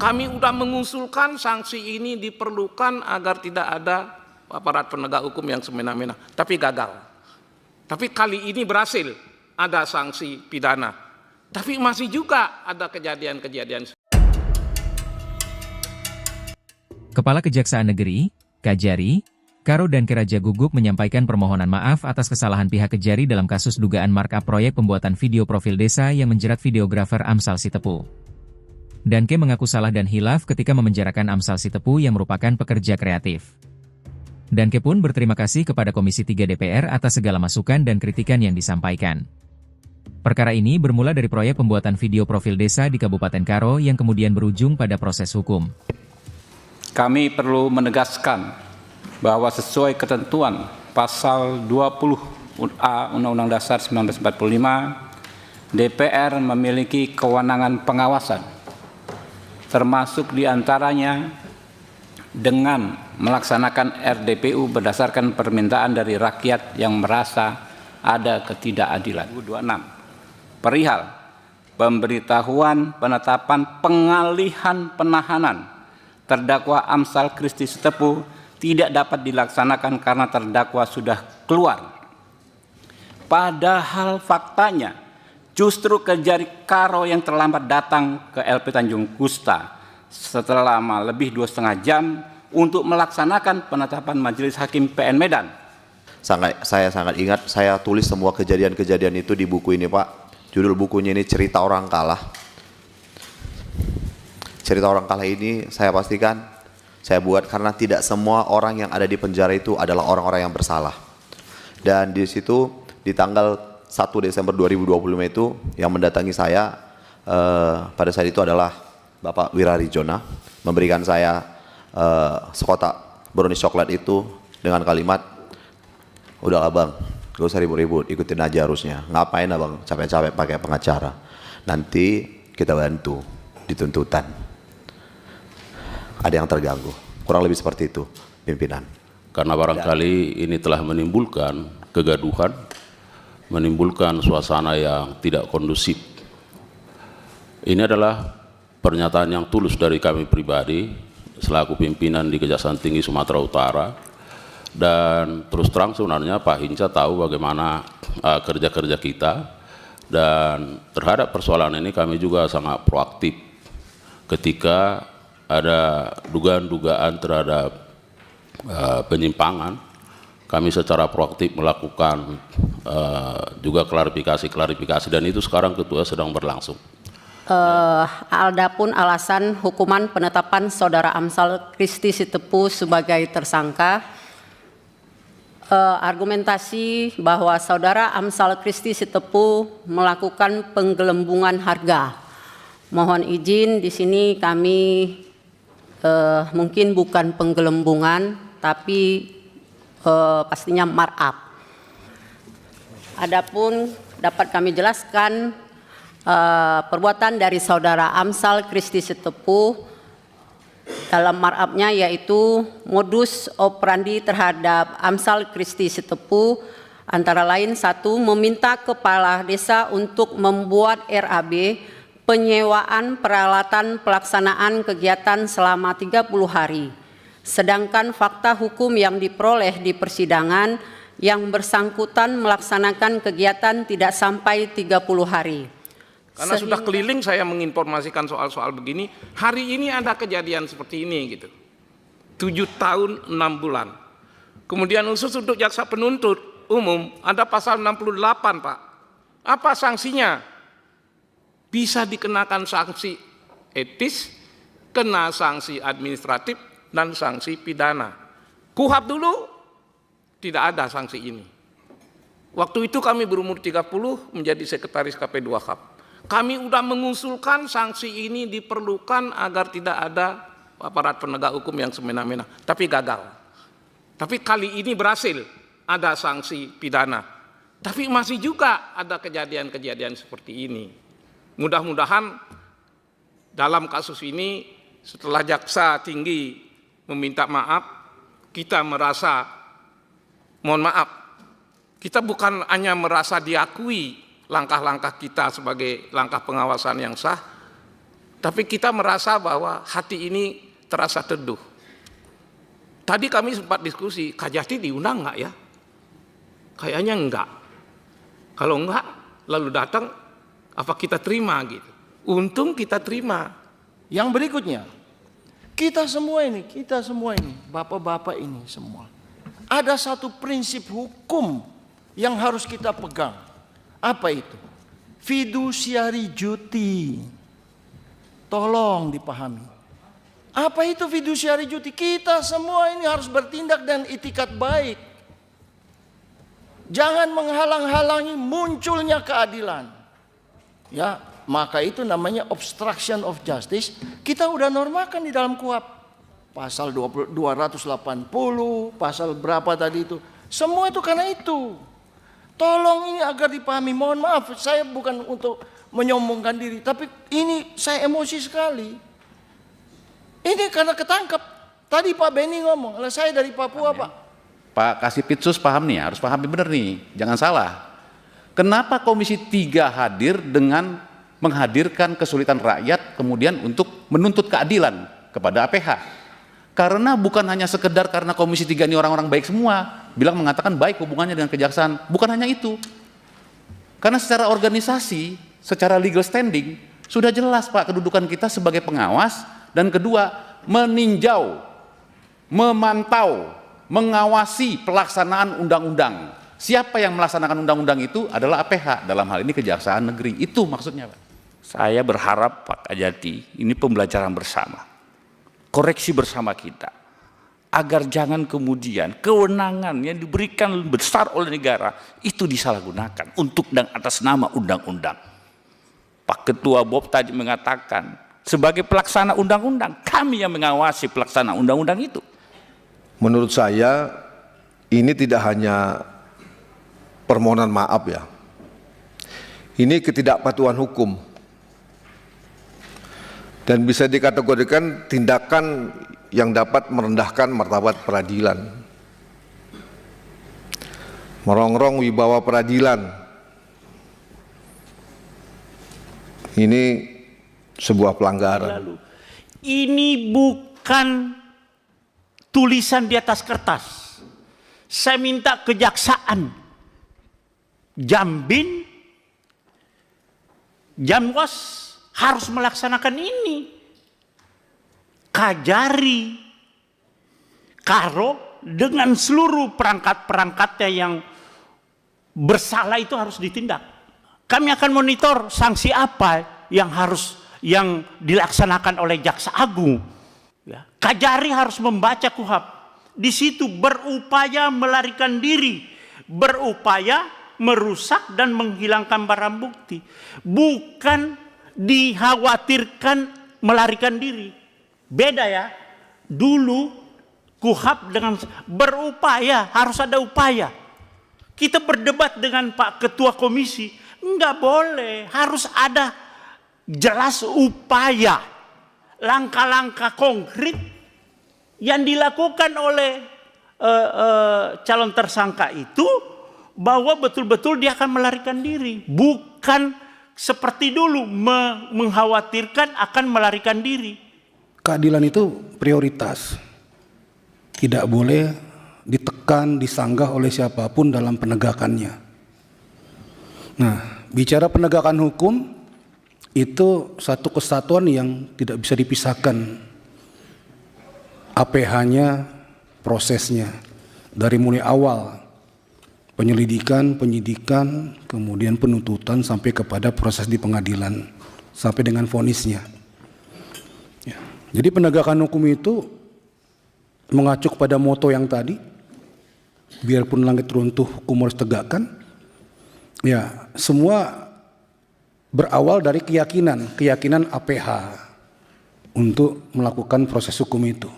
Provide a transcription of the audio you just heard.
Kami sudah mengusulkan sanksi ini diperlukan agar tidak ada aparat penegak hukum yang semena-mena, tapi gagal. Tapi kali ini berhasil, ada sanksi pidana. Tapi masih juga ada kejadian-kejadian. Kepala Kejaksaan Negeri, Kajari, Karo dan Keraja Gugup menyampaikan permohonan maaf atas kesalahan pihak Kejari dalam kasus dugaan markup proyek pembuatan video profil desa yang menjerat videografer Amsal Sitepu. Danke mengaku salah dan hilaf ketika memenjarakan Amsal Sitepu yang merupakan pekerja kreatif. Danke pun berterima kasih kepada Komisi 3 DPR atas segala masukan dan kritikan yang disampaikan. Perkara ini bermula dari proyek pembuatan video profil desa di Kabupaten Karo yang kemudian berujung pada proses hukum. Kami perlu menegaskan bahwa sesuai ketentuan Pasal 20A Undang-Undang Dasar 1945, DPR memiliki kewenangan pengawasan, termasuk diantaranya dengan melaksanakan RDPU berdasarkan permintaan dari rakyat yang merasa ada ketidakadilan. 26. Perihal pemberitahuan penetapan pengalihan penahanan terdakwa Amsal Kristi Sitepu tidak dapat dilaksanakan karena terdakwa sudah keluar. Padahal faktanya justru Kejari Karo yang terlambat datang ke LP Tanjung Kusta setelah lebih 2,5 jam untuk melaksanakan penetapan Majelis Hakim PN Medan. Saya sangat ingat, saya tulis semua kejadian-kejadian itu di buku ini, Pak. Judul bukunya ini Cerita Orang Kalah. Cerita Orang Kalah ini saya pastikan saya buat karena tidak semua orang yang ada di penjara itu adalah orang-orang yang bersalah. Dan di situ di tanggal 1 Desember 2025 itu yang mendatangi saya pada saat itu adalah Bapak Wirarijona, memberikan saya sekotak brownies coklat itu dengan kalimat, "Udah abang, gak usah ribut-ribut, ikutin aja harusnya. Ngapain abang capek-capek pakai pengacara? Nanti kita bantu di tuntutan." Ada yang terganggu, kurang lebih seperti itu, pimpinan. Karena barangkali ini telah menimbulkan kegaduhan, menimbulkan suasana yang tidak kondusif. Ini adalah pernyataan yang tulus dari kami pribadi, selaku pimpinan di Kejaksaan Tinggi Sumatera Utara. Dan terus terang sebenarnya Pak Hinca tahu bagaimana kerja-kerja kita, dan terhadap persoalan ini kami juga sangat proaktif ketika ada dugaan-dugaan terhadap penyimpangan. Kami secara proaktif melakukan juga klarifikasi dan itu sekarang Ketua sedang berlangsung. Adapun alasan hukuman penetapan Saudara Amsal Kristi Sitepu sebagai tersangka, argumentasi bahwa Saudara Amsal Kristi Sitepu melakukan penggelembungan harga. Mohon izin di sini kami mungkin bukan penggelembungan, tapi pastinya markup. Adapun dapat kami jelaskan perbuatan dari Saudara Amsal Kristi Sitepu dalam markupnya yaitu modus operandi terhadap Amsal Kristi Sitepu antara lain: 1. Meminta kepala desa untuk membuat RAB penyewaan peralatan pelaksanaan kegiatan selama 30 hari. Sedangkan fakta hukum yang diperoleh di persidangan yang bersangkutan melaksanakan kegiatan tidak sampai 30 hari. Karena sudah keliling saya menginformasikan soal-soal begini, hari ini ada kejadian seperti ini gitu. 7 tahun 6 bulan. Kemudian khusus untuk jaksa penuntut umum ada pasal 68, Pak. Apa sanksinya? Bisa dikenakan sanksi etis, kena sanksi administratif, dan sanksi pidana. KUHAP dulu tidak ada sanksi ini. Waktu itu kami berumur 30 menjadi sekretaris KP2 HAP. Kami sudah mengusulkan sanksi ini diperlukan agar tidak ada aparat penegak hukum yang semena-mena, tapi gagal. Tapi kali ini berhasil, ada sanksi pidana. Tapi masih juga ada kejadian-kejadian seperti ini. Mudah-mudahan dalam kasus ini setelah jaksa tinggi meminta maaf, kita merasa, mohon maaf, kita bukan hanya merasa diakui langkah-langkah kita sebagai langkah pengawasan yang sah, Tapi kita merasa bahwa hati ini terasa teduh. Tadi kami sempat diskusi, Kajati diundang nggak ya? Kayaknya enggak. Kalau enggak, lalu datang, apa kita terima gitu? Untung kita terima. Yang berikutnya, kita semua ini, bapak-bapak ini semua, ada satu prinsip hukum yang harus kita pegang. Apa itu? Fiduciary duty. Tolong dipahami. Apa itu fiduciary duty? Kita semua ini harus bertindak dan itikat baik. Jangan menghalang-halangi munculnya keadilan. Ya, maka itu namanya obstruction of justice. Kita udah normakan di dalam KUHP. Pasal 280, pasal berapa tadi itu. Semua itu karena itu. Tolong ini agar dipahami. Mohon maaf, saya bukan untuk menyombongkan diri, tapi ini saya emosi sekali. Ini karena ketangkap. Tadi Pak Beni ngomong, saya dari Papua, Pak. Pak Kasipitsus paham nih, harus pahami benar nih, jangan salah. Kenapa Komisi 3 hadir dengan menghadirkan kesulitan rakyat kemudian untuk menuntut keadilan kepada APH? Karena bukan hanya sekedar karena Komisi 3 ini orang-orang baik semua, bilang mengatakan baik hubungannya dengan kejaksaan, bukan hanya itu. Karena secara organisasi, secara legal standing, sudah jelas Pak kedudukan kita sebagai pengawas, dan kedua meninjau, memantau, mengawasi pelaksanaan undang-undang. Siapa yang melaksanakan undang-undang itu adalah APH, dalam hal ini Kejaksaan Negeri. Itu maksudnya Pak. Saya berharap Pak Kajati, ini pembelajaran bersama, koreksi bersama kita, agar jangan kemudian kewenangan yang diberikan besar oleh negara itu disalahgunakan untuk dan atas nama undang-undang. Pak Ketua Bob tadi mengatakan, sebagai pelaksana undang-undang, kami yang mengawasi pelaksana undang-undang itu. Menurut saya, ini tidak hanya permohonan maaf ya. Ini ketidakpatuhan hukum. Dan bisa dikategorikan tindakan yang dapat merendahkan martabat peradilan. Merongrong wibawa peradilan. Ini sebuah pelanggaran. Ini bukan tulisan di atas kertas. Saya minta kejaksaan Jambin, Jamwas harus melaksanakan ini. Kajari, Karo dengan seluruh perangkat-perangkatnya yang bersalah itu harus ditindak. Kami akan monitor sanksi apa yang dilaksanakan oleh Jaksa Agung. Ya. Kajari harus membaca KUHP. Di situ berupaya melarikan diri, berupaya merusak dan menghilangkan barang bukti. Bukan dikhawatirkan melarikan diri. Beda ya. Dulu KUHP dengan berupaya, harus ada upaya. Kita berdebat dengan Pak Ketua Komisi, enggak boleh, harus ada jelas upaya, langkah-langkah konkret yang dilakukan oleh calon tersangka itu, bahwa betul-betul dia akan melarikan diri, bukan seperti dulu mengkhawatirkan akan melarikan diri. Keadilan itu prioritas, tidak boleh ditekan, disanggah oleh siapapun dalam penegakannya. Nah, bicara penegakan hukum itu satu kesatuan yang tidak bisa dipisahkan. APH-nya, prosesnya dari mulai awal penyelidikan, penyidikan, kemudian penuntutan sampai kepada proses di pengadilan sampai dengan vonisnya. Ya. Jadi penegakan hukum itu mengacu pada moto yang tadi, biarpun langit runtuh hukum harus tegakkan. Ya, semua berawal dari keyakinan APH untuk melakukan proses hukum itu.